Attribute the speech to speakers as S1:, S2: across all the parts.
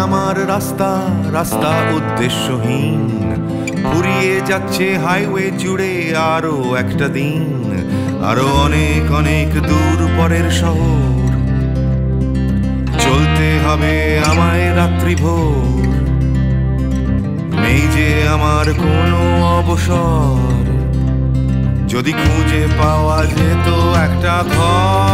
S1: আমার রাস্তা রাস্তা উদ্দেশ্যহীন, ফুরিয়ে যাচ্ছে হাইওয়ে জুড়ে আরো একটা দিন, আরো অনেক অনেক দূর পরের শহর। চলতে হবে আমায় রাত্রি ভোর, নেই যে আমার কোনো অবসর। যদি খুঁজে পাওয়া যেত একটা ঘর,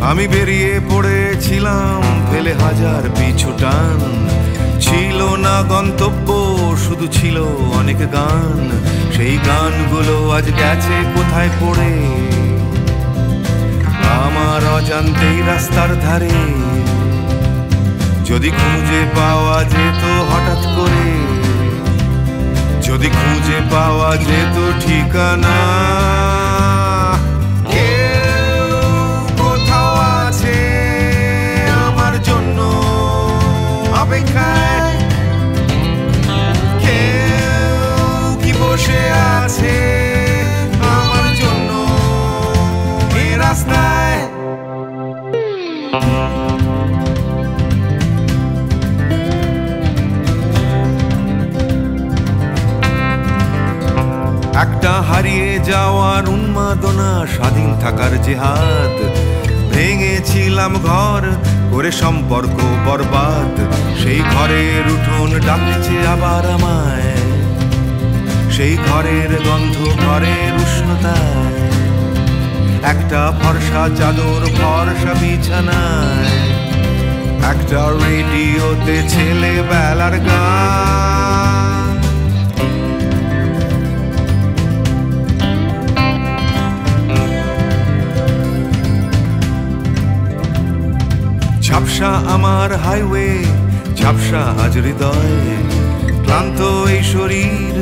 S1: আমি বেরিয়ে পড়েছিলাম ফেলে হাজার পিছু টান। ছিল না গন্তব্য, শুধু ছিল অনেক গান। সেই গানগুলো আজ গেছে কোথায় পড়ে, আমার অজান্তেই রাস্তার ধারে। যদি খুঁজে পাওয়া যেত হঠাৎ করে, যদি খুঁজে পাওয়া যেত ঠিকানা। কেউ কোথাও আছে আমার জন্য অপেক্ষায়, কেউ কি বসে আছে আমার জন্য এ রাস্তায়। একটা হারিয়ে যাওয়ার উন্মাদনা, স্বাধীন থাকার জেহাদ। ভেঙেছিলাম ঘর করে সম্পর্ক বরবাদ, সেই ঘরের উঠোন ডাকছে আবার আমায়। সেই ঘরের গন্ধ, ঘরের উষ্ণতায়, একটা ফর্সা চাদর, ফর্সা বিছানায়, একটা রেডিওতে ছেলেবেলার গান। ঝাপসা আমার হাইওয়ে, ঝাপসা আজ হৃদয়। ক্লান্ত এই শরীর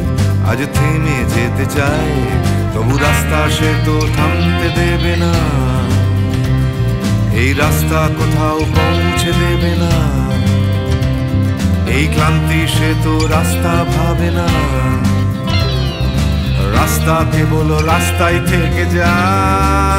S1: আজ থেমে যেতে চায়, তবু রাস্তা সে তো থামতে দেবে না। এই রাস্তা কোথাও পৌঁছে দেবে না। এই ক্লান্তি সে তো রাস্তা ভাবে না। রাস্তা কেবল রাস্তায় থেকে যায়।